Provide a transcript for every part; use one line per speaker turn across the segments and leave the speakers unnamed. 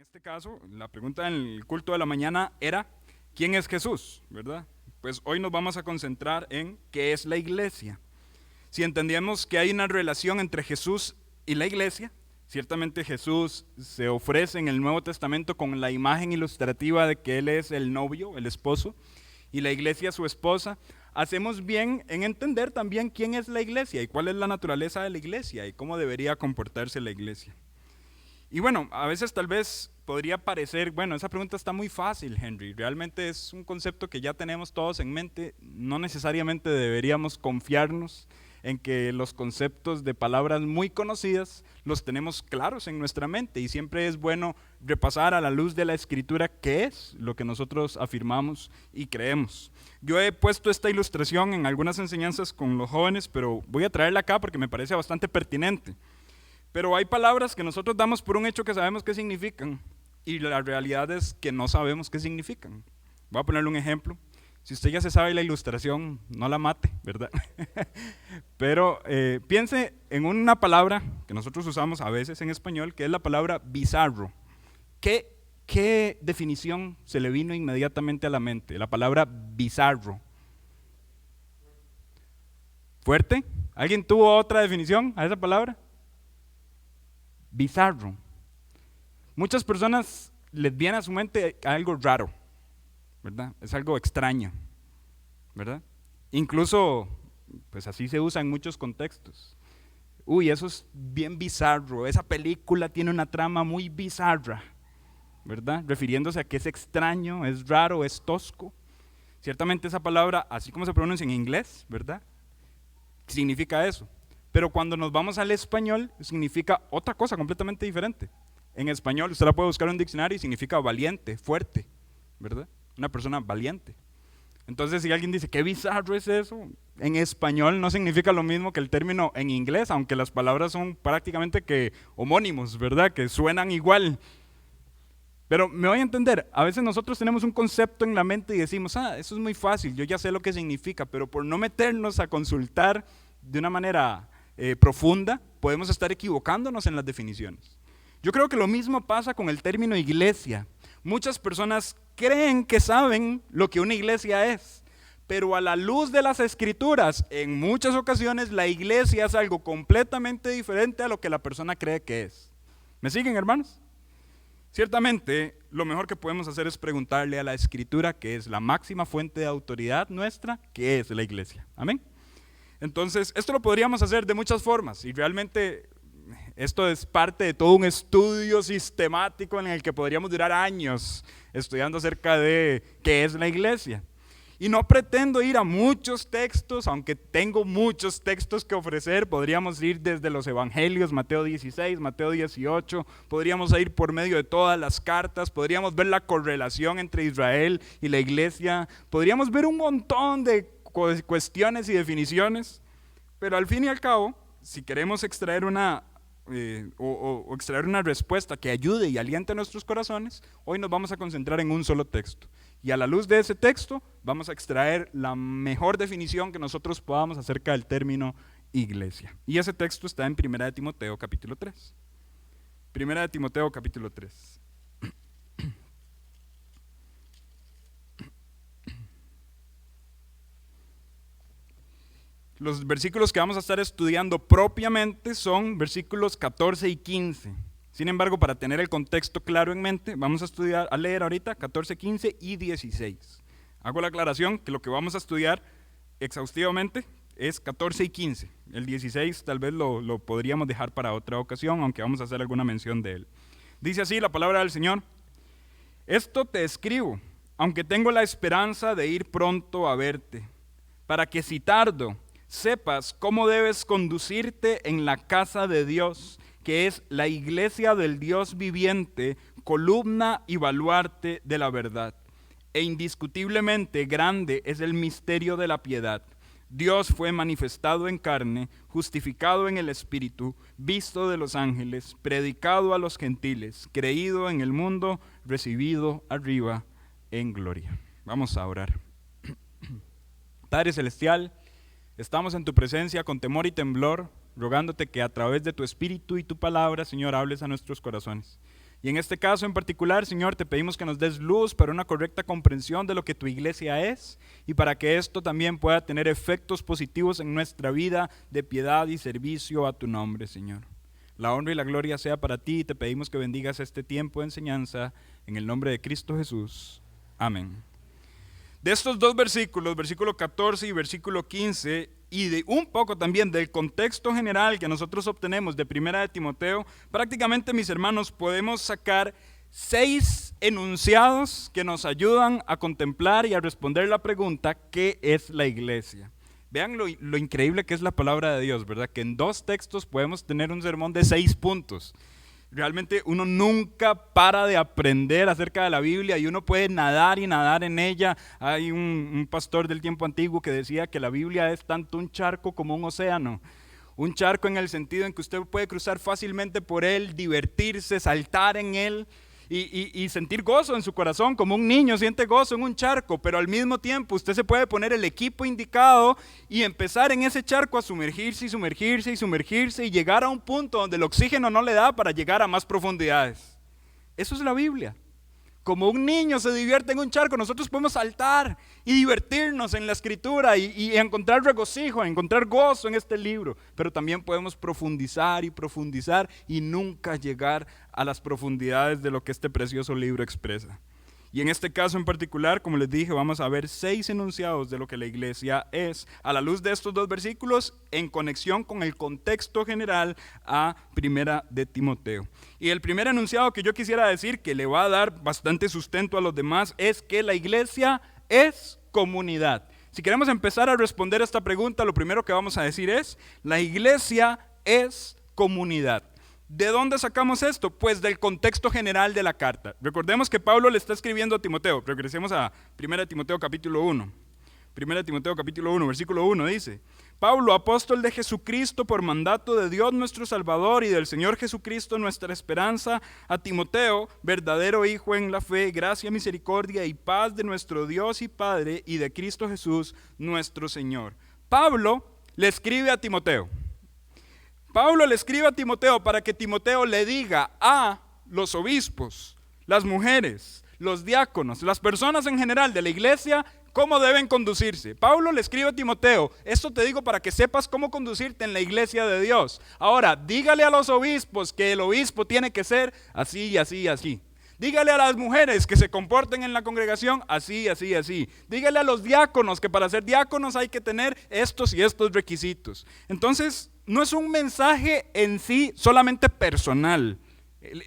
este caso, la pregunta en el culto de la mañana era, ¿quién es Jesús? ¿Verdad? Pues hoy nos vamos a concentrar en qué es la iglesia. Si entendemos que hay una relación entre Jesús y la iglesia, ciertamente Jesús se ofrece en el Nuevo Testamento con la imagen ilustrativa de que Él es el novio, el esposo, y la iglesia su esposa. Hacemos bien en entender también quién es la iglesia y cuál es la naturaleza de la iglesia y cómo debería comportarse la iglesia. Y bueno, a veces tal vez podría parecer, bueno, esa pregunta está muy fácil, Henry. Realmente es un concepto que ya tenemos todos en mente. No necesariamente deberíamos confiarnos en que los conceptos de palabras muy conocidas los tenemos claros en nuestra mente. Y siempre es bueno repasar a la luz de la Escritura qué es lo que nosotros afirmamos y creemos. Yo he puesto esta ilustración en algunas enseñanzas con los jóvenes, pero voy a traerla acá porque me parece bastante pertinente. Pero hay palabras que nosotros damos por un hecho que sabemos qué significan y la realidad es que no sabemos qué significan. Voy a ponerle un ejemplo. Si usted ya se sabe la ilustración, no la mate, ¿verdad? Pero piense en una palabra que nosotros usamos a veces en español, que es la palabra bizarro. ¿Qué definición se le vino inmediatamente a la mente? La palabra bizarro. ¿Fuerte? ¿Alguien tuvo otra definición a esa palabra? Bizarro. Muchas personas les viene a su mente algo raro, ¿verdad? Es algo extraño, ¿verdad? Incluso, pues así se usa en muchos contextos. Uy, eso es bien bizarro, esa película tiene una trama muy bizarra, ¿verdad? Refiriéndose a que es extraño, es raro, es tosco. Ciertamente esa palabra, así como se pronuncia en inglés, ¿verdad? Significa eso. Pero cuando nos vamos al español, significa otra cosa completamente diferente. En español, usted la puede buscar en un diccionario y significa valiente, fuerte, ¿verdad? Una persona valiente. Entonces, si alguien dice, ¿qué bizarro es eso? En español no significa lo mismo que el término en inglés, aunque las palabras son prácticamente que homónimos, ¿verdad? Que suenan igual. Pero me voy a entender, a veces nosotros tenemos un concepto en la mente y decimos, eso es muy fácil, yo ya sé lo que significa, pero por no meternos a consultar de una manera profunda, podemos estar equivocándonos en las definiciones. Yo creo que lo mismo pasa con el término iglesia. Muchas personas creen que saben lo que una iglesia es, pero a la luz de las escrituras, en muchas ocasiones la iglesia es algo completamente diferente a lo que la persona cree que es. ¿Me siguen, hermanos? Ciertamente, lo mejor que podemos hacer es preguntarle a la escritura, que es la máxima fuente de autoridad nuestra, ¿qué es la iglesia? Amén. Entonces, esto lo podríamos hacer de muchas formas y realmente esto es parte de todo un estudio sistemático en el que podríamos durar años estudiando acerca de qué es la iglesia. Y no pretendo ir a muchos textos, aunque tengo muchos textos que ofrecer, podríamos ir desde los evangelios, Mateo 16, Mateo 18, podríamos ir por medio de todas las cartas, podríamos ver la correlación entre Israel y la iglesia, podríamos ver un montón de cuestiones y definiciones, pero al fin y al cabo, si queremos extraer extraer una respuesta que ayude y aliente a nuestros corazones, hoy nos vamos a concentrar en un solo texto. Y a la luz de ese texto vamos a extraer la mejor definición que nosotros podamos acerca del término iglesia. Y ese texto está en 1 de Timoteo capítulo 3. 1 de Timoteo capítulo 3. Los versículos que vamos a estar estudiando propiamente son versículos 14 y 15. Sin embargo, para tener el contexto claro en mente, vamos a leer ahorita 14, 15 y 16. Hago la aclaración que lo que vamos a estudiar exhaustivamente es 14 y 15. El 16 tal vez lo podríamos dejar para otra ocasión, aunque vamos a hacer alguna mención de él. Dice así la palabra del Señor: esto te escribo, aunque tengo la esperanza de ir pronto a verte, para que si tardo, sepas cómo debes conducirte en la casa de Dios, que es la iglesia del Dios viviente, columna y baluarte de la verdad. E indiscutiblemente grande es el misterio de la piedad. Dios fue manifestado en carne, justificado en el Espíritu, visto de los ángeles, predicado a los gentiles, creído en el mundo, recibido arriba en gloria. Vamos a orar. Padre Celestial, estamos en tu presencia con temor y temblor, rogándote que a través de tu Espíritu y tu palabra, Señor, hables a nuestros corazones. Y en este caso en particular, Señor, te pedimos que nos des luz para una correcta comprensión de lo que tu iglesia es y para que esto también pueda tener efectos positivos en nuestra vida de piedad y servicio a tu nombre, Señor. La honra y la gloria sea para ti y te pedimos que bendigas este tiempo de enseñanza en el nombre de Cristo Jesús. Amén. De estos dos versículos, versículo 14 y versículo 15, y de un poco también del contexto general que nosotros obtenemos de Primera de Timoteo, prácticamente, mis hermanos, podemos sacar 6 enunciados que nos ayudan a contemplar y a responder la pregunta, ¿qué es la iglesia? Vean lo increíble que es la palabra de Dios, ¿verdad? Que en 2 textos podemos tener un sermón de 6 puntos. Realmente uno nunca para de aprender acerca de la Biblia y uno puede nadar y nadar en ella. Hay un pastor del tiempo antiguo que decía que la Biblia es tanto un charco como un océano. Un charco en el sentido en que usted puede cruzar fácilmente por él, divertirse, saltar en él y sentir gozo en su corazón, como un niño siente gozo en un charco, pero al mismo tiempo usted se puede poner el equipo indicado y empezar en ese charco a sumergirse y sumergirse y sumergirse y llegar a un punto donde el oxígeno no le da para llegar a más profundidades. Eso es la Biblia. Como un niño se divierte en un charco, nosotros podemos saltar y divertirnos en la escritura y encontrar regocijo, encontrar gozo en este libro, pero también podemos profundizar y profundizar y nunca llegar a las profundidades de lo que este precioso libro expresa. Y en este caso en particular, como les dije, vamos a ver 6 enunciados de lo que la iglesia es, a la luz de estos 2 versículos, en conexión con el contexto general a Primera de Timoteo. Y el primer enunciado que yo quisiera decir, que le va a dar bastante sustento a los demás, es que la iglesia es comunidad. Si queremos empezar a responder a esta pregunta, lo primero que vamos a decir es, la iglesia es comunidad. ¿De dónde sacamos esto? Pues del contexto general de la carta. Recordemos que Pablo le está escribiendo a Timoteo. Regresemos a 1 Timoteo capítulo 1. 1 Timoteo capítulo 1, versículo 1 dice: Pablo, apóstol de Jesucristo por mandato de Dios nuestro Salvador y del Señor Jesucristo nuestra esperanza, a Timoteo, verdadero hijo en la fe, gracia, misericordia y paz de nuestro Dios y Padre y de Cristo Jesús nuestro Señor. Pablo le escribe a Timoteo. Pablo le escribe a Timoteo para que Timoteo le diga a los obispos, las mujeres, los diáconos, las personas en general de la iglesia, cómo deben conducirse. Pablo le escribe a Timoteo, esto te digo para que sepas cómo conducirte en la iglesia de Dios. Ahora, dígale a los obispos que el obispo tiene que ser así y así y así. Dígale a las mujeres que se comporten en la congregación así, así, así. Dígale a los diáconos que para ser diáconos hay que tener estos y estos requisitos. Entonces, no es un mensaje en sí solamente personal.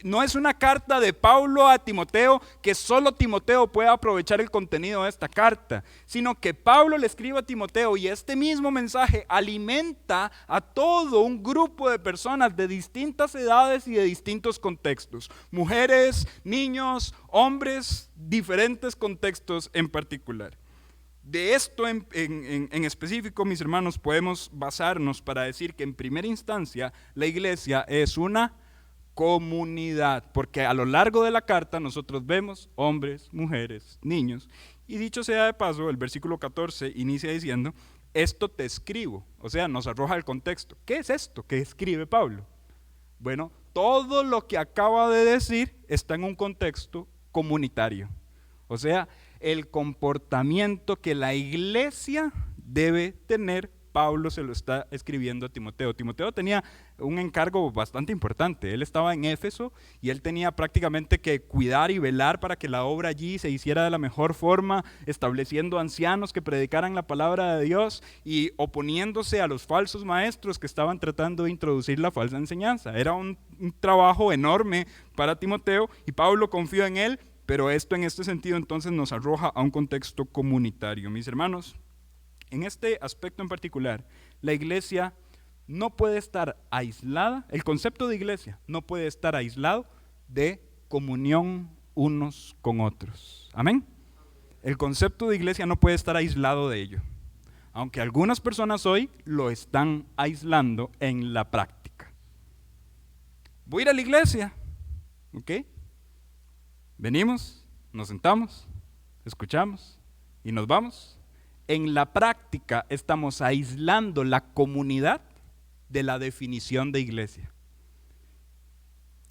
No es una carta de Pablo a Timoteo que solo Timoteo puede aprovechar el contenido de esta carta, sino que Pablo le escribe a Timoteo y este mismo mensaje alimenta a todo un grupo de personas de distintas edades y de distintos contextos. Mujeres, niños, hombres, diferentes contextos en particular. De esto en específico, mis hermanos, podemos basarnos para decir que en primera instancia la iglesia es una comunidad, porque a lo largo de la carta nosotros vemos hombres, mujeres, niños, y dicho sea de paso, el versículo 14 inicia diciendo, esto te escribo, o sea, nos arroja el contexto. ¿Qué es esto que escribe Pablo? Bueno, todo lo que acaba de decir está en un contexto comunitario, o sea, el comportamiento que la iglesia debe tener. Pablo se lo está escribiendo a Timoteo. Timoteo tenía un encargo bastante importante. Él estaba en Éfeso y él tenía prácticamente que cuidar y velar para que la obra allí se hiciera de la mejor forma, estableciendo ancianos que predicaran la palabra de Dios y oponiéndose a los falsos maestros que estaban tratando de introducir la falsa enseñanza. Era un trabajo enorme para Timoteo y Pablo confió en él, pero esto en este sentido entonces nos arroja a un contexto comunitario. Mis hermanos, en este aspecto en particular, la iglesia no puede estar aislada, el concepto de iglesia no puede estar aislado de comunión unos con otros. ¿Amén? El concepto de iglesia no puede estar aislado de ello, aunque algunas personas hoy lo están aislando en la práctica. Voy a ir a la iglesia, ¿ok? Venimos, nos sentamos, escuchamos y nos vamos. En la práctica estamos aislando la comunidad de la definición de iglesia.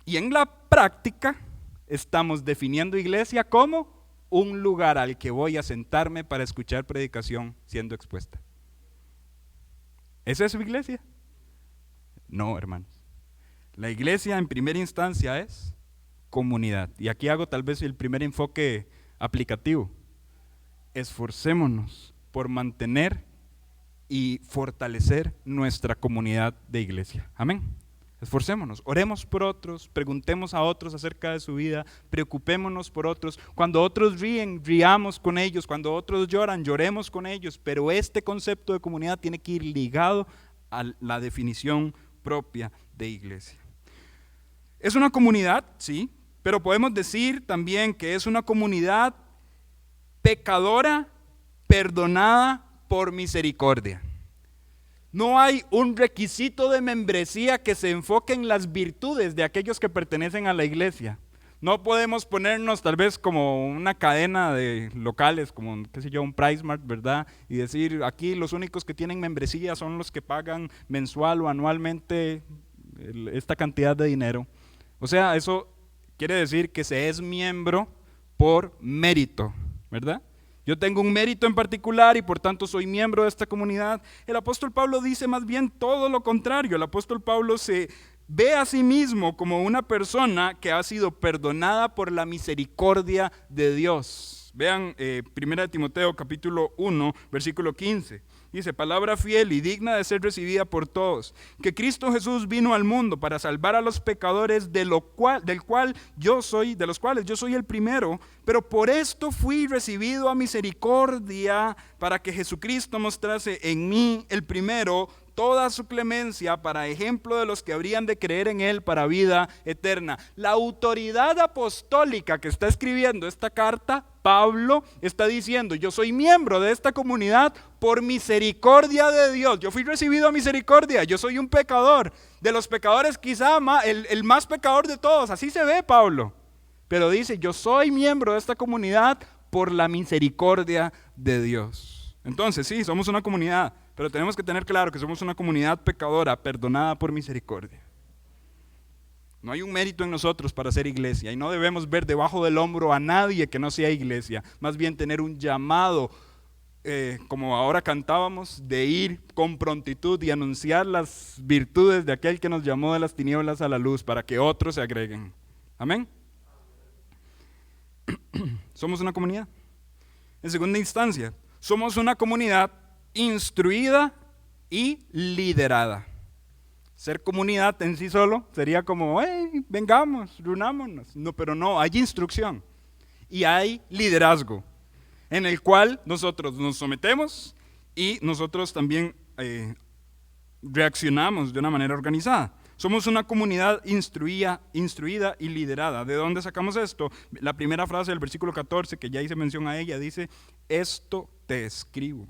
Y en la práctica estamos definiendo iglesia como un lugar al que voy a sentarme para escuchar predicación siendo expuesta. ¿Esa es su iglesia? No, hermanos. La iglesia en primera instancia es comunidad. Y aquí hago tal vez el primer enfoque aplicativo. Esforcémonos por mantener y fortalecer nuestra comunidad de iglesia. Amén. Esforcémonos, oremos por otros, preguntemos a otros acerca de su vida, preocupémonos por otros. Cuando otros ríen, riamos con ellos. Cuando otros lloran, lloremos con ellos. Pero este concepto de comunidad tiene que ir ligado a la definición propia de iglesia. Es una comunidad, sí, pero podemos decir también que es una comunidad pecadora, perdonada por misericordia. No hay un requisito de membresía que se enfoque en las virtudes de aquellos que pertenecen a la iglesia. No podemos ponernos tal vez como una cadena de locales, como qué sé yo, un PriceMart, ¿verdad? Y decir, aquí los únicos que tienen membresía son los que pagan mensual o anualmente esta cantidad de dinero. O sea, eso quiere decir que se es miembro por mérito, ¿verdad? Yo tengo un mérito en particular y por tanto soy miembro de esta comunidad. El apóstol Pablo dice más bien todo lo contrario. El apóstol Pablo se ve a sí mismo como una persona que ha sido perdonada por la misericordia de Dios. Vean 1 Timoteo capítulo 1, versículo 15. Dice, palabra fiel y digna de ser recibida por todos, que Cristo Jesús vino al mundo para salvar a los pecadores, de los cuales yo soy el primero, pero por esto fui recibido a misericordia, para que Jesucristo mostrase en mí, el primero, toda su clemencia para ejemplo de los que habrían de creer en él para vida eterna. La autoridad apostólica que está escribiendo esta carta, Pablo está diciendo, yo soy miembro de esta comunidad por misericordia de Dios. Yo fui recibido a misericordia, yo soy un pecador. De los pecadores quizá el más pecador de todos, así se ve Pablo. Pero dice, yo soy miembro de esta comunidad por la misericordia de Dios. Entonces sí, somos una comunidad, pero tenemos que tener claro que somos una comunidad pecadora, perdonada por misericordia. No hay un mérito en nosotros para ser iglesia y no debemos ver debajo del hombro a nadie que no sea iglesia. Más bien tener un llamado, como ahora cantábamos, de ir con prontitud y anunciar las virtudes de aquel que nos llamó de las tinieblas a la luz para que otros se agreguen. Amén. Somos una comunidad. En segunda instancia, somos una comunidad instruida y liderada. Ser comunidad en sí solo sería como, vengamos, reunámonos. No, pero no, hay instrucción y hay liderazgo en el cual nosotros nos sometemos y nosotros también reaccionamos de una manera organizada. Somos una comunidad instruida y liderada. ¿De dónde sacamos esto? La primera frase del versículo 14, que ya hice mención a ella, dice, esto te escribo.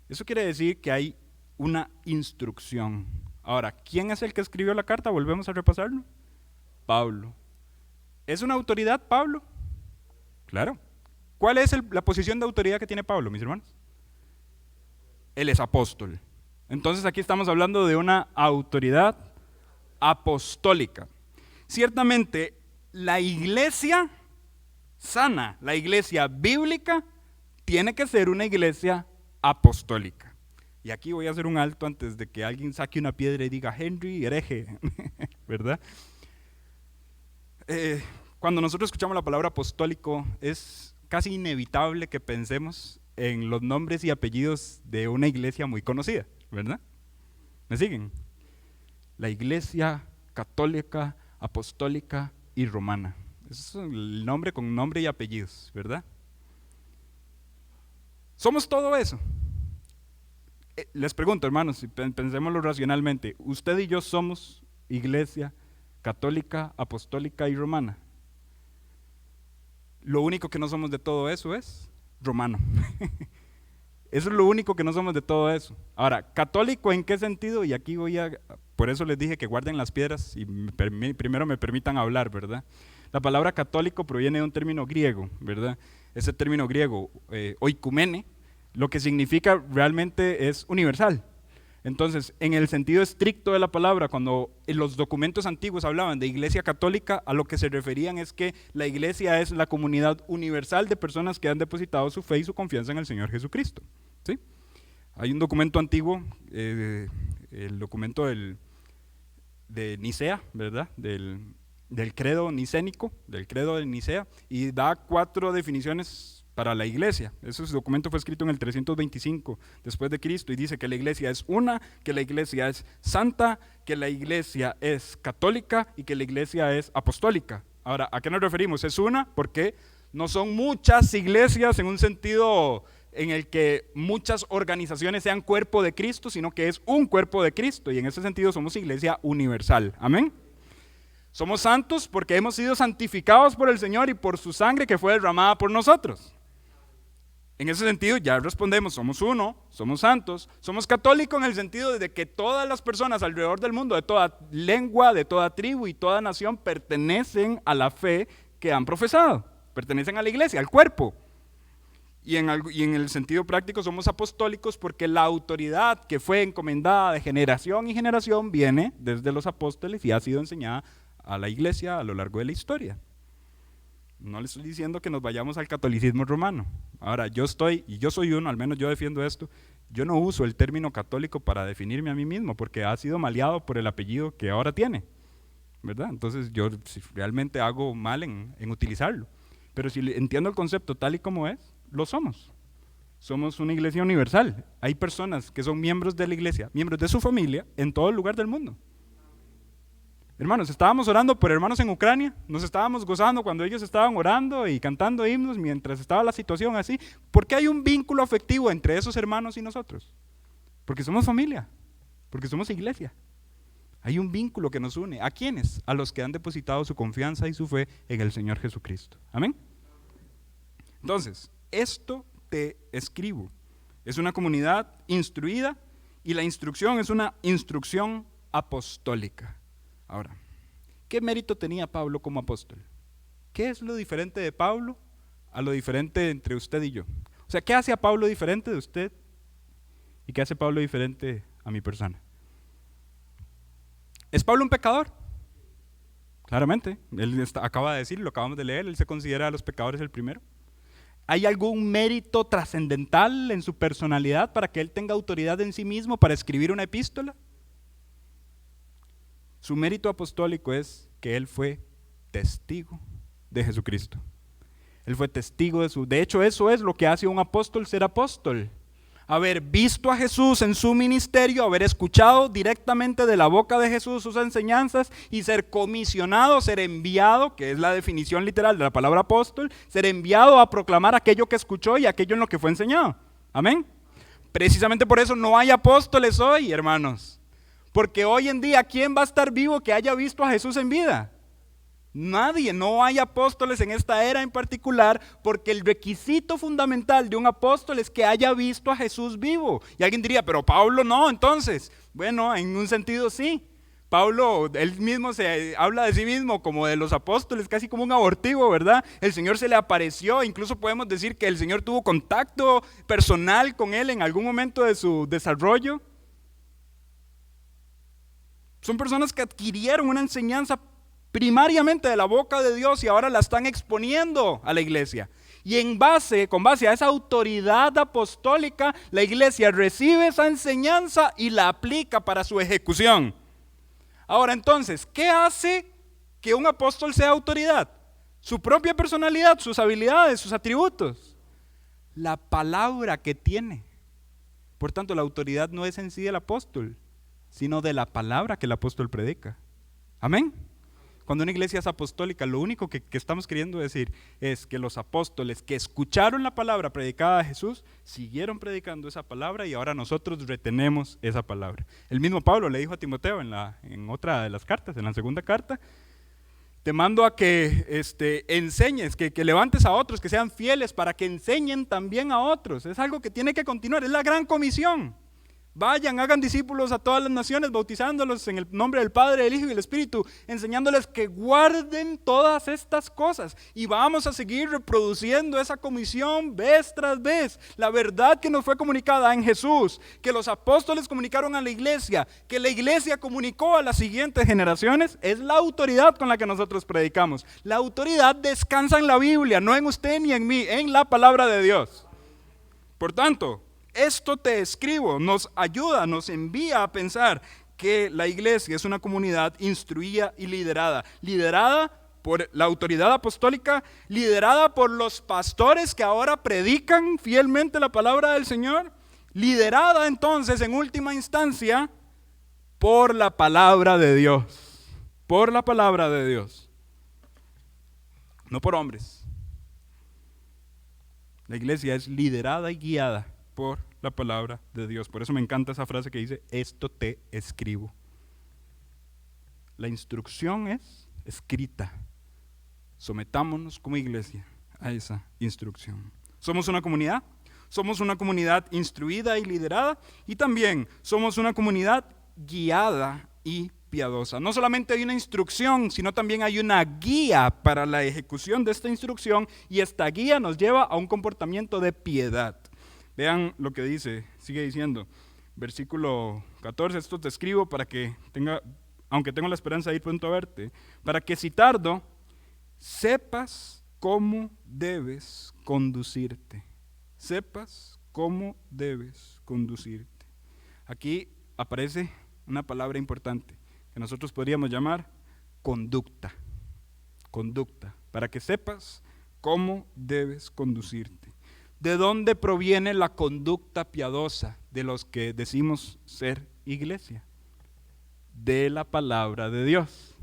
Eso quiere decir que hay una instrucción. Ahora, ¿quién es el que escribió la carta? Volvemos a repasarlo. Pablo. ¿Es una autoridad Pablo? Claro. ¿Cuál es la posición de autoridad que tiene Pablo, mis hermanos? Él es apóstol. Entonces aquí estamos hablando de una autoridad apostólica. Ciertamente, la iglesia sana, la iglesia bíblica, tiene que ser una iglesia apostólica. Y aquí voy a hacer un alto antes de que alguien saque una piedra y diga, Henry, hereje, ¿verdad? Cuando nosotros escuchamos la palabra apostólico, es casi inevitable que pensemos en los nombres y apellidos de una iglesia muy conocida, ¿verdad? ¿Me siguen? La iglesia católica, apostólica y romana. Eso es el nombre con nombre y apellidos, ¿verdad? Somos todo eso. Les pregunto, hermanos, pensémoslo racionalmente. ¿Usted y yo somos iglesia católica, apostólica y romana? Lo único que no somos de todo eso es romano. Eso es lo único que no somos de todo eso. Ahora, ¿católico en qué sentido? Y aquí por eso les dije que guarden las piedras y primero me permitan hablar, ¿verdad? La palabra católico proviene de un término griego, ¿verdad? Ese término griego, oikumene, lo que significa realmente es universal. Entonces, en el sentido estricto de la palabra, cuando en los documentos antiguos hablaban de iglesia católica, a lo que se referían es que la iglesia es la comunidad universal de personas que han depositado su fe y su confianza en el Señor Jesucristo. ¿Sí? Hay un documento antiguo, el documento de Nicea, ¿verdad? Del credo nicénico, del credo de Nicea, y da 4 definiciones para la iglesia. Ese documento fue escrito en el 325 después de Cristo y dice que la iglesia es una, que la iglesia es santa, que la iglesia es católica y que la iglesia es apostólica. Ahora, ¿a qué nos referimos? Es una porque no son muchas iglesias en un sentido en el que muchas organizaciones sean cuerpo de Cristo, sino que es un cuerpo de Cristo y en ese sentido somos iglesia universal. Amén. Somos santos porque hemos sido santificados por el Señor y por su sangre que fue derramada por nosotros. En ese sentido ya respondemos, somos uno, somos santos, somos católicos en el sentido de que todas las personas alrededor del mundo, de toda lengua, de toda tribu y toda nación pertenecen a la fe que han profesado, pertenecen a la iglesia, al cuerpo. Y en el sentido práctico somos apostólicos porque la autoridad que fue encomendada de generación y generación viene desde los apóstoles y ha sido enseñada a la iglesia a lo largo de la historia. No le estoy diciendo que nos vayamos al catolicismo romano. Ahora, yo soy uno, al menos yo defiendo esto, yo no uso el término católico para definirme a mí mismo, porque ha sido maleado por el apellido que ahora tiene, ¿verdad? Entonces yo realmente hago mal en utilizarlo. Pero si entiendo el concepto tal y como es, lo somos. Somos una iglesia universal. Hay personas que son miembros de la iglesia, miembros de su familia, en todo el lugar del mundo. Hermanos, estábamos orando por hermanos en Ucrania, nos estábamos gozando cuando ellos estaban orando y cantando himnos mientras estaba la situación así, porque hay un vínculo afectivo entre esos hermanos y nosotros, porque somos familia, porque somos iglesia. Hay un vínculo que nos une. ¿A quiénes? A los que han depositado su confianza y su fe en el Señor Jesucristo. Amén. Entonces, esto te escribo. Es una comunidad instruida y la instrucción es una instrucción apostólica. Ahora, ¿qué mérito tenía Pablo como apóstol? ¿Qué es lo diferente de Pablo a lo diferente entre usted y yo? O sea, ¿qué hace a Pablo diferente de usted? ¿Y qué hace Pablo diferente a mi persona? ¿Es Pablo un pecador? Claramente, él acaba de decir, lo acabamos de leer, él se considera a los pecadores el primero. ¿Hay algún mérito trascendental en su personalidad para que él tenga autoridad en sí mismo para escribir una epístola? Su mérito apostólico es que él fue testigo de Jesucristo. Él fue testigo de su... De hecho, eso es lo que hace a un apóstol ser apóstol. Haber visto a Jesús en su ministerio, haber escuchado directamente de la boca de Jesús sus enseñanzas y ser comisionado, ser enviado, que es la definición literal de la palabra apóstol, ser enviado a proclamar aquello que escuchó y aquello en lo que fue enseñado. Amén. Precisamente por eso no hay apóstoles hoy, hermanos. Porque hoy en día, ¿quién va a estar vivo que haya visto a Jesús en vida? Nadie, no hay apóstoles en esta era en particular, porque el requisito fundamental de un apóstol es que haya visto a Jesús vivo. Y alguien diría, pero Pablo no, entonces. Bueno, en un sentido sí. Pablo, él mismo se habla de sí mismo como de los apóstoles, casi como un abortivo, ¿verdad? El Señor se le apareció, incluso podemos decir que el Señor tuvo contacto personal con él en algún momento de su desarrollo. Son personas que adquirieron una enseñanza primariamente de la boca de Dios y ahora la están exponiendo a la iglesia. Y con base a esa autoridad apostólica, la iglesia recibe esa enseñanza y la aplica para su ejecución. Ahora entonces, ¿qué hace que un apóstol sea autoridad? Su propia personalidad, sus habilidades, sus atributos. La palabra que tiene. Por tanto, la autoridad no es en sí del apóstol, sino de la palabra que el apóstol predica. Amén. Cuando una iglesia es apostólica, lo único que estamos queriendo decir es que los apóstoles que escucharon la palabra predicada de Jesús, siguieron predicando esa palabra y ahora nosotros retenemos esa palabra. El mismo Pablo le dijo a Timoteo en otra de las cartas, en la segunda carta, te mando a que enseñes, que levantes a otros, que sean fieles para que enseñen también a otros. Es algo que tiene que continuar, es la gran comisión. Vayan, hagan discípulos a todas las naciones, bautizándolos en el nombre del Padre, del Hijo y del Espíritu, enseñándoles que guarden todas estas cosas. Y vamos a seguir reproduciendo esa comisión vez tras vez. La verdad que nos fue comunicada en Jesús, que los apóstoles comunicaron a la iglesia, que la iglesia comunicó a las siguientes generaciones, es la autoridad con la que nosotros predicamos. La autoridad descansa en la Biblia, no en usted ni en mí, en la palabra de Dios. Por tanto, esto te escribo, nos ayuda, nos envía a pensar que la iglesia es una comunidad instruida y liderada por la autoridad apostólica, liderada por los pastores que ahora predican fielmente la palabra del Señor, liderada entonces en última instancia por la palabra de Dios, por la palabra de Dios, no por hombres. La iglesia es liderada y guiada por la palabra de Dios. Por eso me encanta esa frase que dice, esto te escribo. La instrucción es escrita. Sometámonos como iglesia a esa instrucción. Somos una comunidad instruida y liderada, y también somos una comunidad guiada y piadosa. No solamente hay una instrucción, sino también hay una guía para la ejecución de esta instrucción, y esta guía nos lleva a un comportamiento de piedad. Vean lo que dice, sigue diciendo, versículo 14, esto te escribo para que aunque tengo la esperanza de ir pronto a verte, para que si tardo, sepas cómo debes conducirte. Sepas cómo debes conducirte. Aquí aparece una palabra importante que nosotros podríamos llamar conducta. Conducta, para que sepas cómo debes conducirte. ¿De dónde proviene la conducta piadosa de los que decimos ser iglesia? De la palabra de Dios,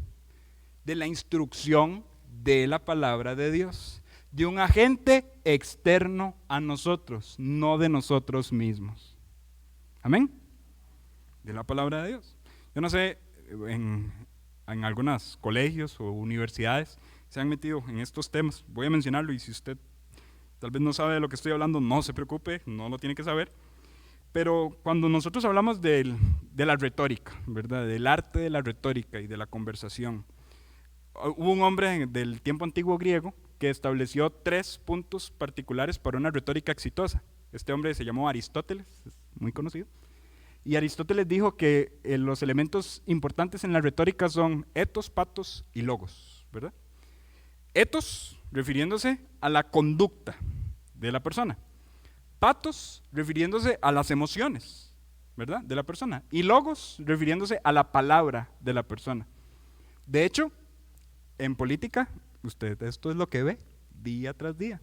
de la instrucción de la palabra de Dios, de un agente externo a nosotros, no de nosotros mismos. Amén. De la palabra de Dios. Yo no sé, en algunos colegios o universidades se han metido en estos temas. Voy a mencionarlo, y si usted tal vez no sabe de lo que estoy hablando, no se preocupe, no lo tiene que saber. Pero cuando nosotros hablamos de la retórica, ¿verdad? Del arte de la retórica y de la conversación, hubo un hombre del tiempo antiguo griego que estableció 3 puntos particulares para una retórica exitosa. Este hombre se llamó Aristóteles, es muy conocido. Y Aristóteles dijo que los elementos importantes en la retórica son etos, patos y logos, ¿verdad? Etos, refiriéndose a la conducta de la persona. Patos, refiriéndose a las emociones, ¿verdad? De la persona. Y logos, refiriéndose a la palabra de la persona. De hecho, en política, usted esto es lo que ve día tras día.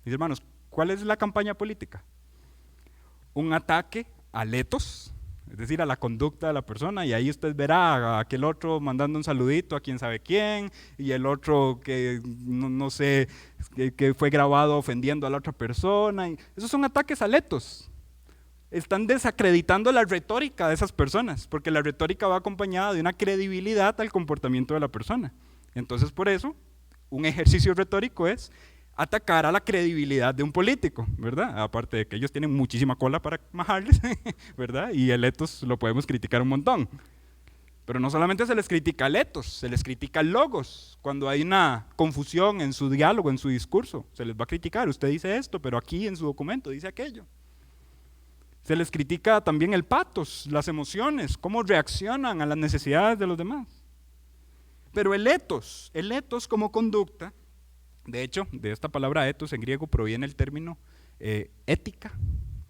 Mis hermanos, ¿cuál es la campaña política? Un ataque al etos, es decir, a la conducta de la persona, y ahí usted verá a aquel otro mandando un saludito a quién sabe quién, y el otro que no sé, que fue grabado ofendiendo a la otra persona. Y esos son ataques al etos. Están desacreditando la retórica de esas personas, porque la retórica va acompañada de una credibilidad al comportamiento de la persona. Entonces, por eso, un ejercicio retórico es atacar a la credibilidad de un político, ¿verdad? Aparte de que ellos tienen muchísima cola para majarles, ¿verdad? Y el etos lo podemos criticar un montón. Pero no solamente se les critica el etos, se les critica el logos. Cuando hay una confusión en su diálogo, en su discurso, se les va a criticar. Usted dice esto, pero aquí en su documento dice aquello. Se les critica también el patos, las emociones, cómo reaccionan a las necesidades de los demás. Pero el etos como conducta, de hecho, de esta palabra etos en griego proviene el término ética,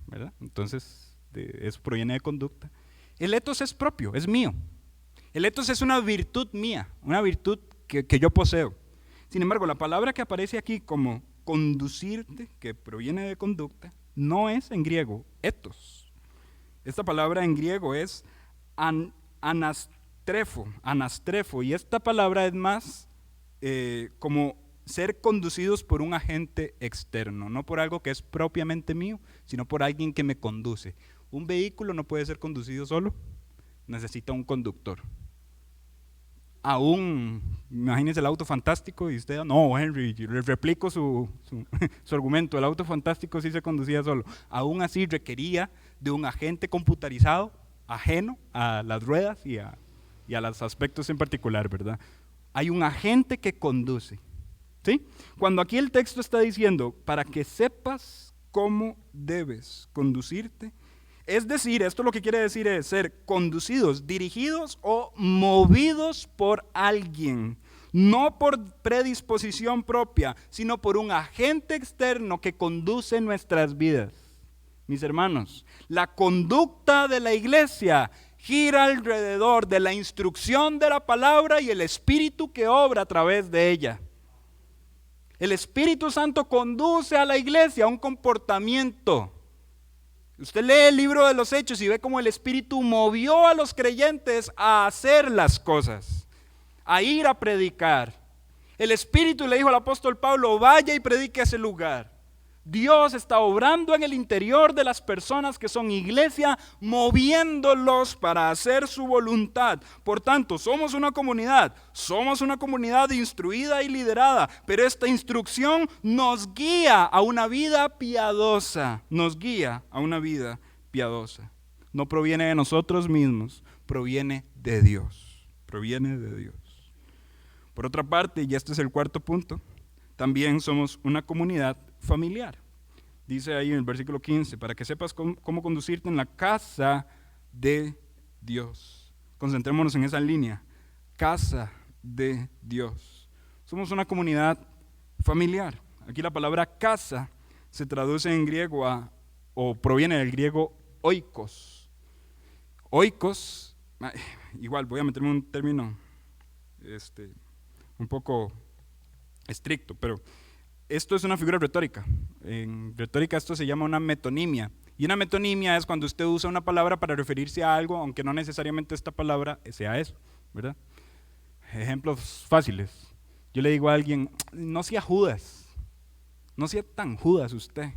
¿verdad? Entonces, eso proviene de conducta. El etos es propio, es mío. El etos es una virtud mía, una virtud que yo poseo. Sin embargo, la palabra que aparece aquí como conducirte, que proviene de conducta, no es en griego etos. Esta palabra en griego es anastrefo, y esta palabra es más como ser conducidos por un agente externo, no por algo que es propiamente mío, sino por alguien que me conduce. Un vehículo no puede ser conducido solo, necesita un conductor. imagínense el auto fantástico y usted, no, Henry, yo le replico su argumento, el auto fantástico sí se conducía solo. Aún así requería de un agente computarizado ajeno a las ruedas y a los aspectos en particular, ¿verdad? Hay un agente que conduce, ¿sí? Cuando aquí el texto está diciendo, para que sepas cómo debes conducirte, es decir, esto lo que quiere decir es ser conducidos, dirigidos o movidos por alguien, no por predisposición propia, sino por un agente externo que conduce nuestras vidas. Mis hermanos, la conducta de la iglesia gira alrededor de la instrucción de la palabra y el Espíritu que obra a través de ella. El Espíritu Santo conduce a la iglesia a un comportamiento. Usted lee el libro de los Hechos y ve cómo el Espíritu movió a los creyentes a hacer las cosas, a ir a predicar. El Espíritu le dijo al apóstol Pablo, vaya y predique a ese lugar. Dios está obrando en el interior de las personas que son iglesia, moviéndolos para hacer su voluntad. Por tanto, somos una comunidad instruida y liderada, pero esta instrucción nos guía a una vida piadosa, No proviene de nosotros mismos, proviene de Dios. Por otra parte, y este es el cuarto punto, también somos una comunidad familiar. Dice ahí en el versículo 15, para que sepas cómo conducirte en la casa de Dios. Concentrémonos en esa línea, casa de Dios. Somos una comunidad familiar. Aquí la palabra casa se traduce en griego o proviene del griego oikos. Oikos, igual voy a meterme en un término un poco estricto, pero esto es una figura retórica. En retórica esto se llama una metonimia. Y una metonimia es cuando usted usa una palabra para referirse a algo, aunque no necesariamente esta palabra sea eso, ¿verdad? Ejemplos fáciles. Yo le digo a alguien, no sea Judas, no sea tan Judas usted.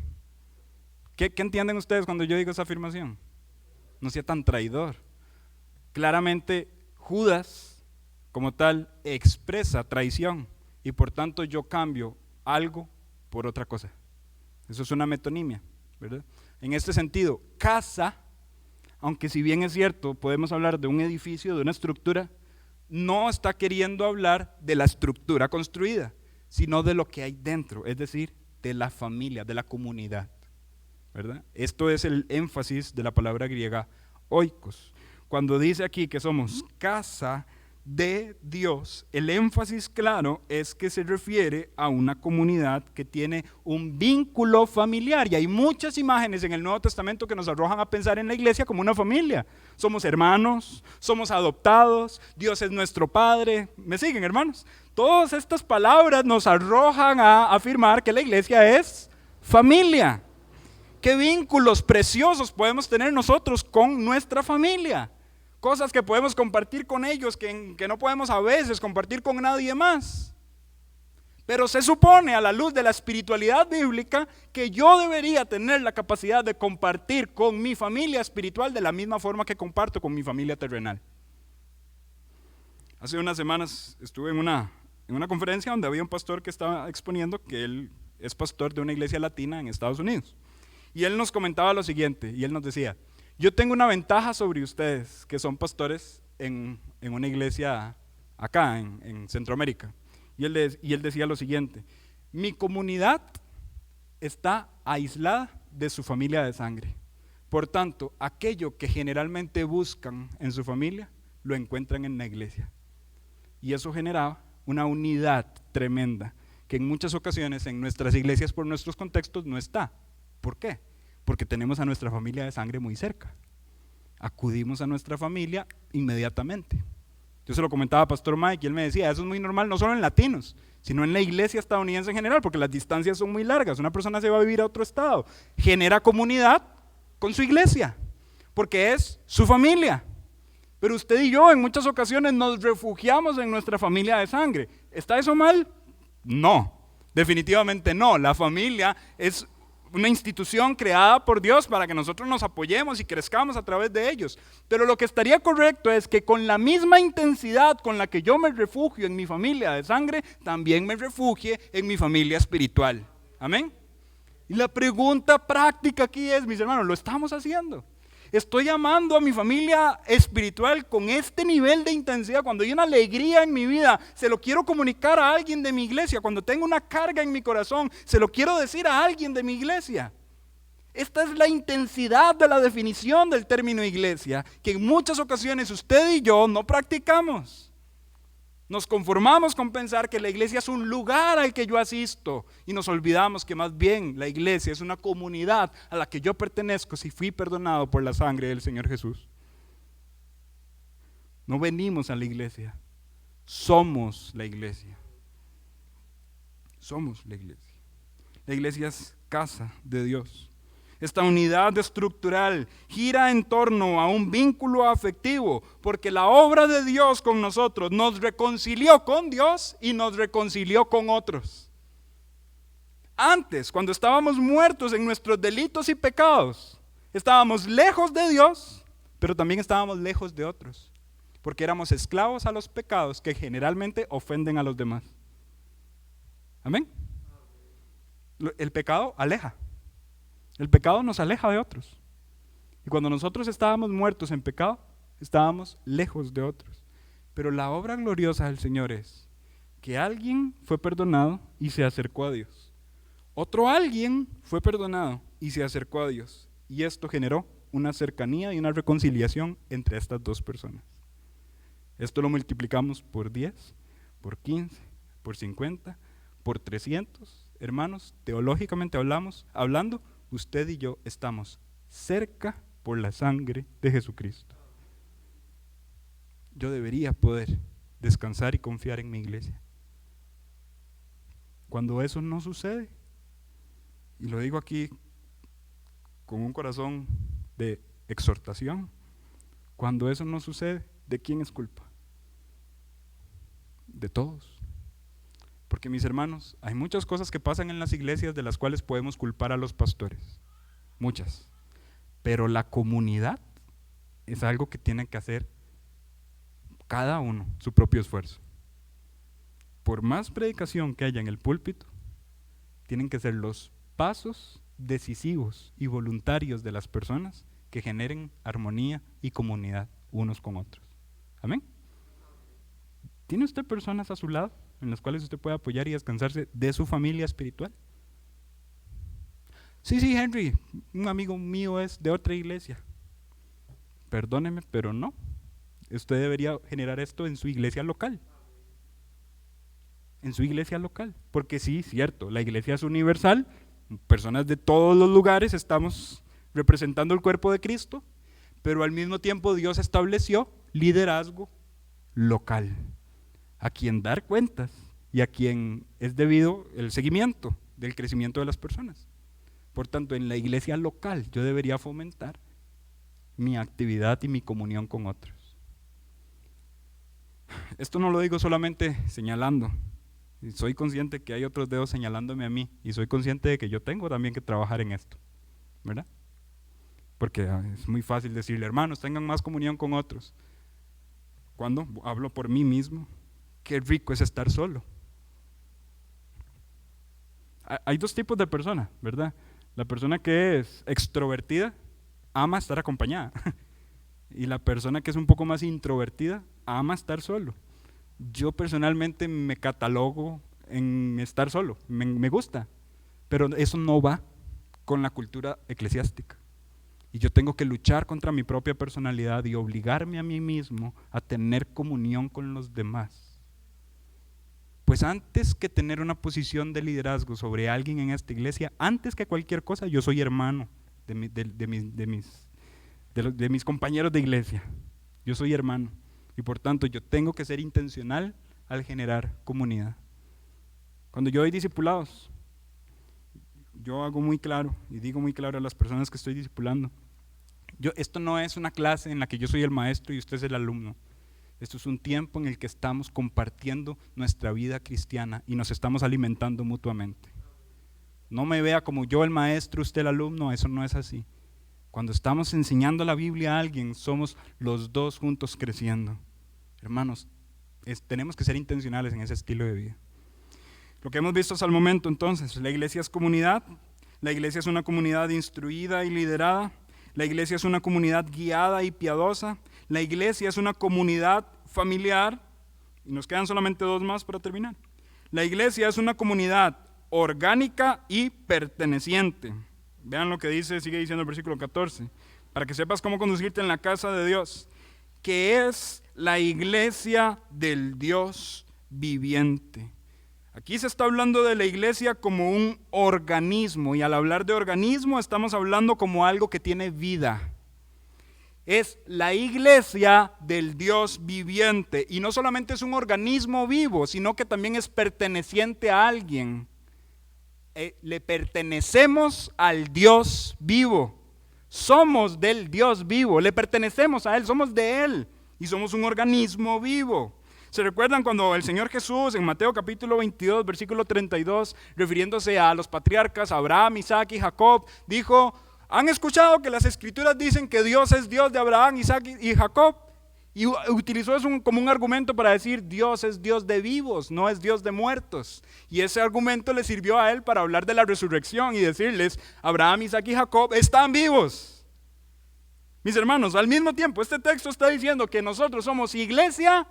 ¿Qué entienden ustedes cuando yo digo esa afirmación? No sea tan traidor. Claramente Judas como tal expresa traición y por tanto yo cambio algo por otra cosa. Eso es una metonimia, ¿verdad? En este sentido, casa, aunque si bien es cierto, podemos hablar de un edificio, de una estructura, no está queriendo hablar de la estructura construida, sino de lo que hay dentro, es decir, de la familia, de la comunidad, ¿verdad? Esto es el énfasis de la palabra griega oikos. Cuando dice aquí que somos casa de Dios, el énfasis claro es que se refiere a una comunidad que tiene un vínculo familiar, y hay muchas imágenes en el Nuevo Testamento que nos arrojan a pensar en la iglesia como una familia. Somos hermanos, somos adoptados, Dios es nuestro Padre. ¿Me siguen, hermanos? Todas estas palabras nos arrojan a afirmar que la iglesia es familia. ¿Qué vínculos preciosos podemos tener nosotros con nuestra familia? Cosas que podemos compartir con ellos que no podemos a veces compartir con nadie más. Pero se supone a la luz de la espiritualidad bíblica que yo debería tener la capacidad de compartir con mi familia espiritual de la misma forma que comparto con mi familia terrenal. Hace unas semanas estuve en una conferencia donde había un pastor que estaba exponiendo que él es pastor de una iglesia latina en Estados Unidos. Y él nos comentaba lo siguiente, y él nos decía, yo tengo una ventaja sobre ustedes que son pastores en una iglesia acá en Centroamérica. Y él decía lo siguiente, mi comunidad está aislada de su familia de sangre. Por tanto, aquello que generalmente buscan en su familia, lo encuentran en la iglesia. Y eso generaba una unidad tremenda, que en muchas ocasiones en nuestras iglesias por nuestros contextos no está. ¿Por qué? Porque tenemos a nuestra familia de sangre muy cerca. Acudimos a nuestra familia inmediatamente. Yo se lo comentaba a Pastor Mike y él me decía, eso es muy normal no solo en latinos, sino en la iglesia estadounidense en general, porque las distancias son muy largas. Una persona se va a vivir a otro estado, genera comunidad con su iglesia, porque es su familia. Pero usted y yo en muchas ocasiones nos refugiamos en nuestra familia de sangre. ¿Está eso mal? No, definitivamente no. La familia es una institución creada por Dios para que nosotros nos apoyemos y crezcamos a través de ellos. Pero lo que estaría correcto es que con la misma intensidad con la que yo me refugio en mi familia de sangre, también me refugie en mi familia espiritual. Amén. Y la pregunta práctica aquí es, mis hermanos, ¿lo estamos haciendo? Estoy amando a mi familia espiritual con este nivel de intensidad. Cuando hay una alegría en mi vida, se lo quiero comunicar a alguien de mi iglesia. Cuando tengo una carga en mi corazón, se lo quiero decir a alguien de mi iglesia. Esta es la intensidad de la definición del término iglesia, que en muchas ocasiones usted y yo no practicamos. Nos conformamos con pensar que la iglesia es un lugar al que yo asisto y nos olvidamos que más bien la iglesia es una comunidad a la que yo pertenezco si fui perdonado por la sangre del Señor Jesús. No venimos a la iglesia, somos la iglesia. Somos la iglesia. La iglesia es casa de Dios. Esta unidad estructural gira en torno a un vínculo afectivo, porque la obra de Dios con nosotros nos reconcilió con Dios y nos reconcilió con otros. Antes, cuando estábamos muertos en nuestros delitos y pecados, estábamos lejos de Dios, pero también estábamos lejos de otros, porque éramos esclavos a los pecados que generalmente ofenden a los demás. Amén. El pecado aleja. El pecado nos aleja de otros. Y cuando nosotros estábamos muertos en pecado, estábamos lejos de otros. Pero la obra gloriosa del Señor es que alguien fue perdonado y se acercó a Dios. Otro alguien fue perdonado y se acercó a Dios. Y esto generó una cercanía y una reconciliación entre estas dos personas. Esto lo multiplicamos por 10, por 15, por 50, por 300. Hermanos, teológicamente hablando, usted y yo estamos cerca por la sangre de Jesucristo. Yo debería poder descansar y confiar en mi iglesia. Cuando eso no sucede, y lo digo aquí con un corazón de exhortación, cuando eso no sucede, ¿de quién es culpa? De todos. Porque mis hermanos, hay muchas cosas que pasan en las iglesias de las cuales podemos culpar a los pastores. Muchas. Pero la comunidad es algo que tiene que hacer cada uno su propio esfuerzo. Por más predicación que haya en el púlpito, tienen que ser los pasos decisivos y voluntarios de las personas que generen armonía y comunidad unos con otros. Amén. ¿Tiene usted personas a su lado en las cuales usted puede apoyar y descansarse de su familia espiritual? Sí, Henry, un amigo mío es de otra iglesia. Perdóneme, pero no. Usted debería generar esto en su iglesia local. En su iglesia local. Porque sí, cierto, la iglesia es universal. Personas de todos los lugares estamos representando el cuerpo de Cristo, pero al mismo tiempo Dios estableció liderazgo local, a quien dar cuentas y a quien es debido el seguimiento del crecimiento de las personas. Por tanto, en la iglesia local yo debería fomentar mi actividad y mi comunión con otros. Esto no lo digo solamente señalando. Soy consciente que hay otros dedos señalándome a mí y soy consciente de que yo tengo también que trabajar en esto, ¿verdad? Porque es muy fácil decirle, hermanos, tengan más comunión con otros. Cuando hablo por mí mismo, qué rico es estar solo. Hay dos tipos de personas, ¿verdad? La persona que es extrovertida ama estar acompañada y la persona que es un poco más introvertida ama estar solo. Yo personalmente me catalogo en estar solo, me gusta, pero eso no va con la cultura eclesiástica. Y yo tengo que luchar contra mi propia personalidad y obligarme a mí mismo a tener comunión con los demás. Pues antes que tener una posición de liderazgo sobre alguien en esta iglesia, antes que cualquier cosa, yo soy hermano de mis compañeros de iglesia. Yo soy hermano. Y por tanto yo tengo que ser intencional al generar comunidad. Cuando yo doy discipulados, yo hago muy claro y digo muy claro a las personas que estoy discipulando, esto no es una clase en la que yo soy el maestro y usted es el alumno. Esto es un tiempo en el que estamos compartiendo nuestra vida cristiana y nos estamos alimentando mutuamente. No me vea como yo el maestro, usted el alumno, eso no es así. Cuando estamos enseñando la Biblia a alguien, somos los dos juntos creciendo. Hermanos, tenemos que ser intencionales en ese estilo de vida. Lo que hemos visto hasta el momento entonces, la iglesia es comunidad, la iglesia es una comunidad instruida y liderada, la iglesia es una comunidad guiada y piadosa, la iglesia es una comunidad familiar, y nos quedan solamente dos más para terminar. La iglesia es una comunidad orgánica y perteneciente. Vean lo que dice, sigue diciendo el versículo 14, para que sepas cómo conducirte en la casa de Dios, que es la iglesia del Dios viviente. Aquí se está hablando de la iglesia como un organismo, y al hablar de organismo estamos hablando como algo que tiene vida. Es la iglesia del Dios viviente, y no solamente es un organismo vivo, sino que también es perteneciente a alguien. Le pertenecemos al Dios vivo, somos del Dios vivo, le pertenecemos a Él, somos de Él y somos un organismo vivo. ¿Se recuerdan cuando el Señor Jesús en Mateo capítulo 22 versículo 32, refiriéndose a los patriarcas Abraham, Isaac y Jacob, dijo: han escuchado que las escrituras dicen que Dios es Dios de Abraham, Isaac y Jacob? Y utilizó eso como un argumento para decir: Dios es Dios de vivos, no es Dios de muertos. Y ese argumento le sirvió a él para hablar de la resurrección y decirles: Abraham, Isaac y Jacob están vivos. Mis hermanos, al mismo tiempo este texto está diciendo que nosotros somos iglesia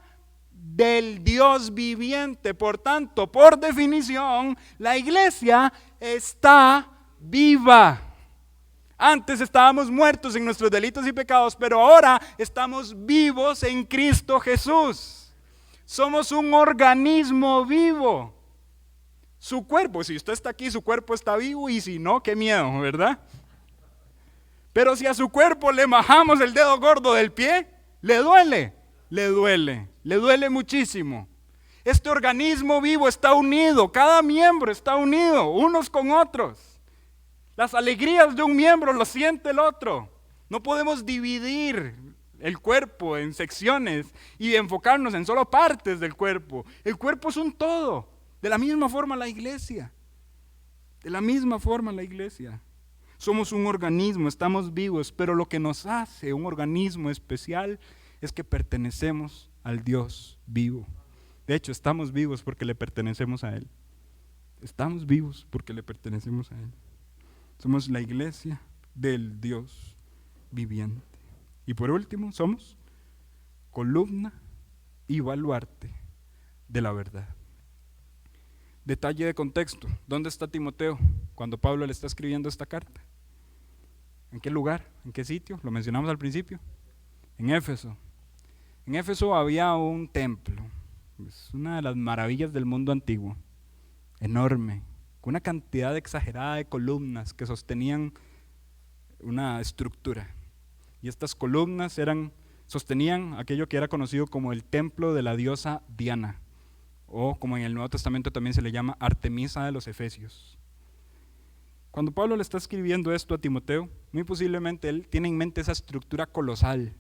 del Dios viviente. Por tanto, por definición, la iglesia está viva. Antes estábamos muertos en nuestros delitos y pecados, pero ahora estamos vivos en Cristo Jesús. Somos un organismo vivo. Su cuerpo, si usted está aquí, su cuerpo está vivo, y si no, qué miedo, ¿verdad? Pero si a su cuerpo le majamos el dedo gordo del pie, le duele muchísimo. Este organismo vivo está unido, cada miembro está unido, unos con otros. Las alegrías de un miembro lo siente el otro. No podemos dividir el cuerpo en secciones y enfocarnos en solo partes del cuerpo. El cuerpo es un todo. De la misma forma la iglesia. Somos un organismo, estamos vivos, pero lo que nos hace un organismo especial es que pertenecemos al Dios vivo. De hecho, estamos vivos porque le pertenecemos a Él. Somos la iglesia del Dios viviente. Y por último, somos columna y baluarte de la verdad. Detalle de contexto: ¿dónde está Timoteo cuando Pablo le está escribiendo esta carta? ¿En qué lugar? ¿En qué sitio? Lo mencionamos al principio. En Éfeso. En Éfeso había un templo, es una de las maravillas del mundo antiguo, enorme, con una cantidad exagerada de columnas que sostenían una estructura. Y estas columnas sostenían aquello que era conocido como el templo de la diosa Diana, o como en el Nuevo Testamento también se le llama Artemisa de los Efesios. Cuando Pablo le está escribiendo esto a Timoteo, muy posiblemente él tiene en mente esa estructura colosal,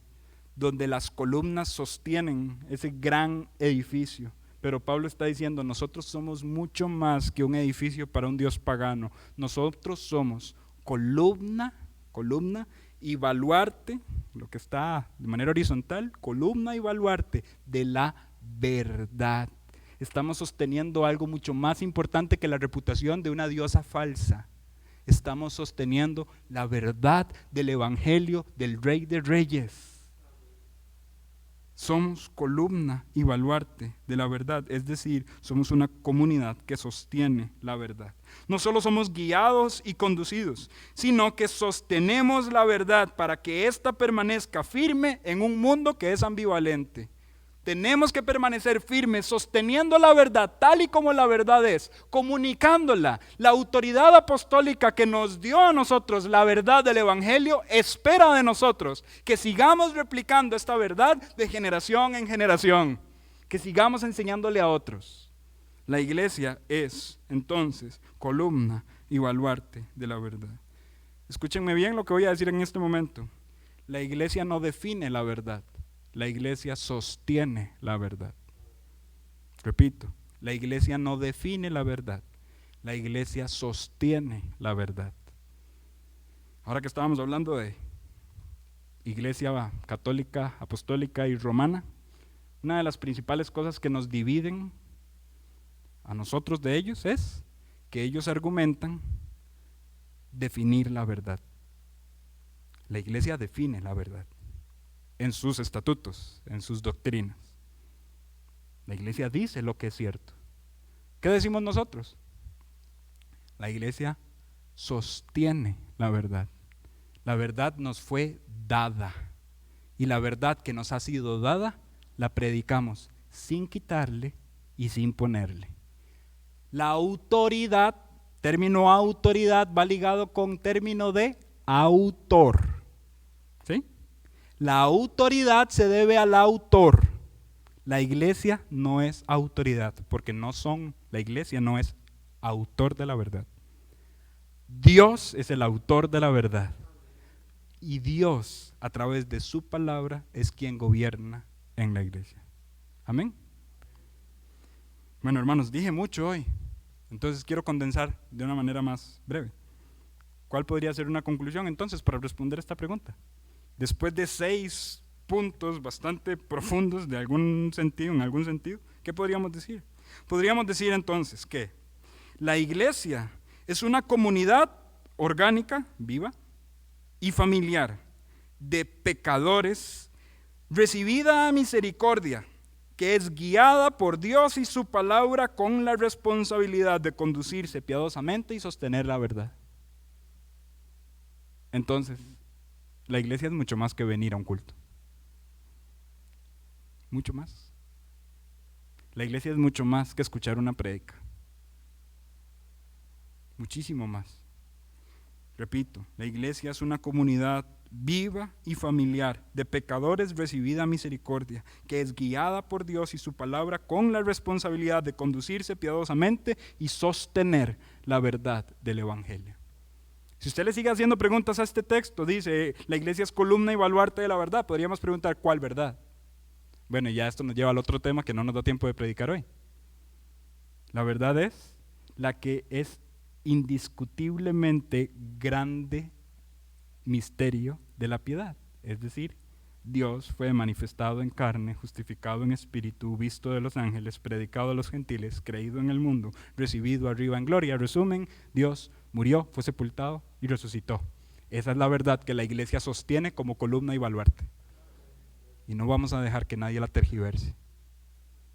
donde las columnas sostienen ese gran edificio. Pero Pablo está diciendo: nosotros somos mucho más que un edificio para un Dios pagano. Nosotros somos columna y baluarte, lo que está de manera horizontal, columna y baluarte de la verdad. Estamos sosteniendo algo mucho más importante que la reputación de una diosa falsa. Estamos sosteniendo la verdad del evangelio del Rey de Reyes. Somos columna y baluarte de la verdad, es decir, somos una comunidad que sostiene la verdad. No solo somos guiados y conducidos, sino que sostenemos la verdad para que ésta permanezca firme en un mundo que es ambivalente. Tenemos que permanecer firmes, sosteniendo la verdad tal y como la verdad es, comunicándola. La autoridad apostólica que nos dio a nosotros la verdad del evangelio espera de nosotros que sigamos replicando esta verdad de generación en generación, que sigamos enseñándole a otros. La iglesia es entonces columna y baluarte de la verdad. Escúchenme bien lo que voy a decir en este momento. La iglesia no define la verdad. La iglesia sostiene la verdad. Repito, la iglesia no define la verdad. La iglesia sostiene la verdad. Ahora que estábamos hablando de iglesia católica, apostólica y romana, una de las principales cosas que nos dividen a nosotros de ellos es que ellos argumentan definir la verdad. La iglesia define la verdad en sus estatutos, en sus doctrinas. La iglesia dice lo que es cierto. ¿Qué decimos nosotros? La iglesia sostiene la verdad. La verdad nos fue dada y la verdad que nos ha sido dada la predicamos sin quitarle y sin ponerle. La autoridad, término autoridad va ligado con término de autor. ¿Sí? La autoridad se debe al autor. La iglesia no es autoridad, porque la iglesia no es autor de la verdad. Dios es el autor de la verdad. Y Dios, a través de su palabra, es quien gobierna en la iglesia. Amén. Bueno, hermanos, dije mucho hoy. Entonces quiero condensar de una manera más breve. ¿Cuál podría ser una conclusión entonces para responder esta pregunta? Después de 6 puntos bastante profundos en algún sentido, ¿qué podríamos decir? Podríamos decir entonces que la iglesia es una comunidad orgánica, viva y familiar de pecadores, recibida a misericordia, que es guiada por Dios y su palabra con la responsabilidad de conducirse piadosamente y sostener la verdad. Entonces, la iglesia es mucho más que venir a un culto. Mucho más. La iglesia es mucho más que escuchar una prédica. Muchísimo más. Repito, la iglesia es una comunidad viva y familiar de pecadores recibida misericordia, que es guiada por Dios y su palabra con la responsabilidad de conducirse piadosamente y sostener la verdad del evangelio. Si usted le sigue haciendo preguntas a este texto, dice, la iglesia es columna y baluarte de la verdad, podríamos preguntar, ¿cuál verdad? Bueno, ya esto nos lleva al otro tema que no nos da tiempo de predicar hoy. La verdad es la que es indiscutiblemente grande misterio de la piedad, es decir, Dios fue manifestado en carne, justificado en espíritu, visto de los ángeles, predicado a los gentiles, creído en el mundo, recibido arriba en gloria. Resumen, Dios murió, fue sepultado y resucitó. Esa es la verdad que la iglesia sostiene como columna y baluarte. Y no vamos a dejar que nadie la tergiverse.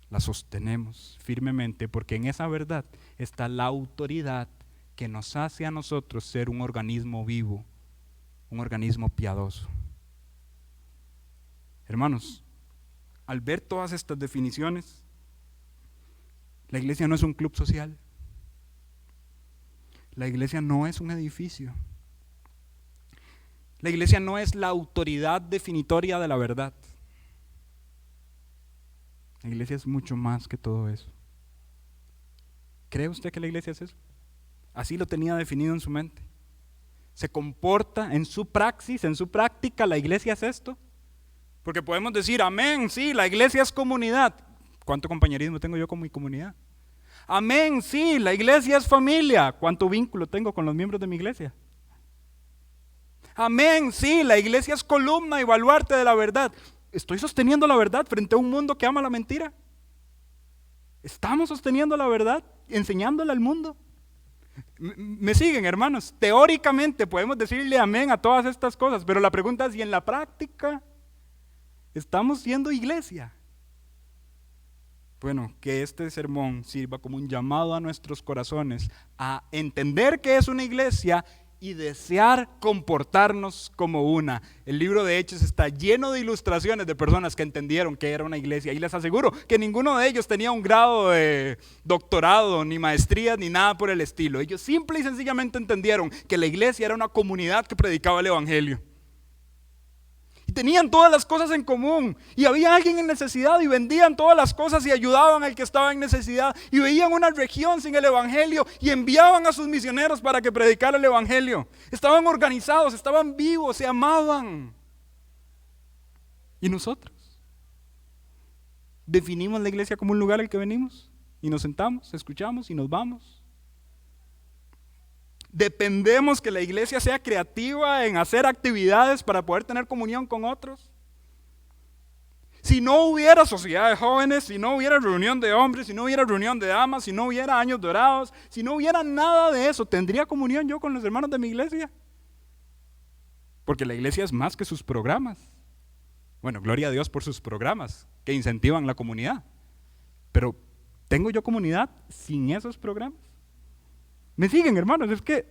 La sostenemos firmemente porque en esa verdad está la autoridad que nos hace a nosotros ser un organismo vivo, un organismo piadoso. Hermanos, al ver todas estas definiciones, la iglesia no es un club social. La iglesia no es un edificio. La iglesia no es la autoridad definitoria de la verdad. La iglesia es mucho más que todo eso. ¿Cree usted que la iglesia es eso? Así lo tenía definido en su mente. ¿Se comporta en su praxis, en su práctica, la iglesia es esto? Porque podemos decir, amén, sí, la iglesia es comunidad. ¿Cuánto compañerismo tengo yo con mi comunidad? Amén, sí, la iglesia es familia. ¿Cuánto vínculo tengo con los miembros de mi iglesia? Amén, sí, la iglesia es columna y baluarte de la verdad. ¿Estoy sosteniendo la verdad frente a un mundo que ama la mentira? ¿Estamos sosteniendo la verdad, enseñándola al mundo? ¿Me siguen, hermanos? Teóricamente podemos decirle amén a todas estas cosas, pero la pregunta es, ¿y en la práctica estamos siendo iglesia? Bueno, que este sermón sirva como un llamado a nuestros corazones a entender que es una iglesia y desear comportarnos como una. El libro de Hechos está lleno de ilustraciones de personas que entendieron que era una iglesia, y les aseguro que ninguno de ellos tenía un grado de doctorado, ni maestría, ni nada por el estilo. Ellos simple y sencillamente entendieron que la iglesia era una comunidad que predicaba el evangelio. Y tenían todas las cosas en común, y había alguien en necesidad y vendían todas las cosas y ayudaban al que estaba en necesidad, y veían una región sin el evangelio y enviaban a sus misioneros para que predicara el evangelio. Estaban organizados, estaban vivos, se amaban. ¿Y nosotros? ¿Definimos la iglesia como un lugar al que venimos y nos sentamos, escuchamos y nos vamos? Dependemos que la iglesia sea creativa en hacer actividades para poder tener comunión con otros. Si no hubiera sociedad de jóvenes, si no hubiera reunión de hombres, si no hubiera reunión de damas, si no hubiera años dorados, si no hubiera nada de eso, ¿tendría comunión yo con los hermanos de mi iglesia? Porque la iglesia es más que sus programas. Bueno, gloria a Dios por sus programas que incentivan la comunidad. Pero, ¿tengo yo comunidad sin esos programas? ¿Me siguen, hermanos? Es que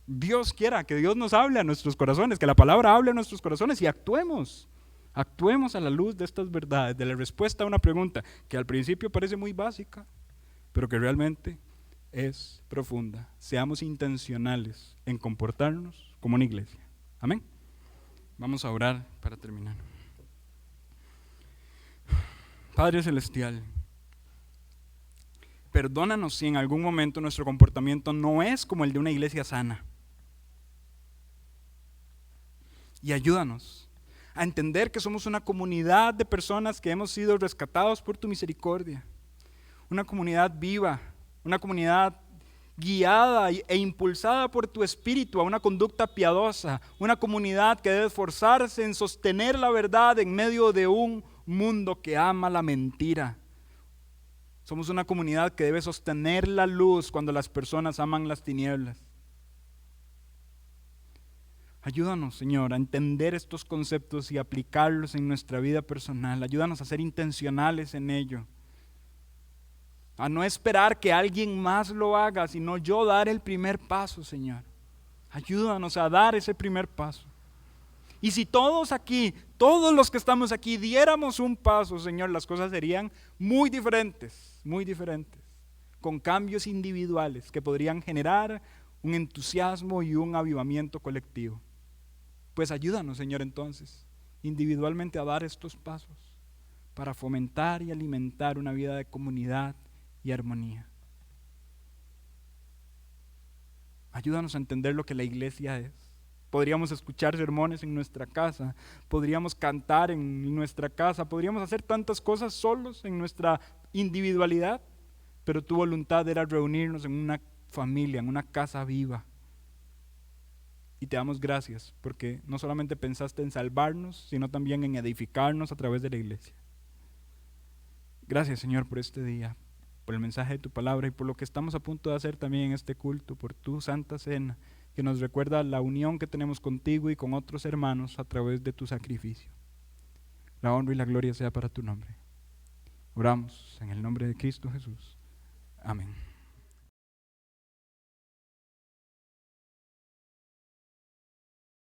Dios quiera que Dios nos hable a nuestros corazones, que la palabra hable a nuestros corazones y actuemos. Actuemos a la luz de estas verdades, de la respuesta a una pregunta que al principio parece muy básica, pero que realmente es profunda. Seamos intencionales en comportarnos como una iglesia. Amén. Vamos a orar para terminar. Padre Celestial, perdónanos si en algún momento nuestro comportamiento no es como el de una iglesia sana. Y ayúdanos a entender que somos una comunidad de personas que hemos sido rescatados por tu misericordia. Una comunidad viva, una comunidad guiada e impulsada por tu espíritu a una conducta piadosa, una comunidad que debe esforzarse en sostener la verdad en medio de un mundo que ama la mentira. Somos una comunidad que debe sostener la luz cuando las personas aman las tinieblas. Ayúdanos, Señor, a entender estos conceptos y aplicarlos en nuestra vida personal. Ayúdanos a ser intencionales en ello. A no esperar que alguien más lo haga, sino yo dar el primer paso, Señor. Ayúdanos a dar ese primer paso. Y si todos aquí, todos los que estamos aquí, diéramos un paso, Señor, las cosas serían muy diferentes, con cambios individuales que podrían generar un entusiasmo y un avivamiento colectivo. Pues ayúdanos, Señor, entonces, individualmente a dar estos pasos para fomentar y alimentar una vida de comunidad y armonía. Ayúdanos a entender lo que la iglesia es. Podríamos escuchar sermones en nuestra casa, podríamos cantar en nuestra casa, podríamos hacer tantas cosas solos en nuestra individualidad, pero tu voluntad era reunirnos en una familia, en una casa viva. Y te damos gracias porque no solamente pensaste en salvarnos, sino también en edificarnos a través de la iglesia. Gracias, Señor, por este día, por el mensaje de tu palabra y por lo que estamos a punto de hacer también en este culto, por tu santa cena, que nos recuerda la unión que tenemos contigo y con otros hermanos a través de tu sacrificio. La honra y la gloria sea para tu nombre. Oramos en el nombre de Cristo Jesús. Amén.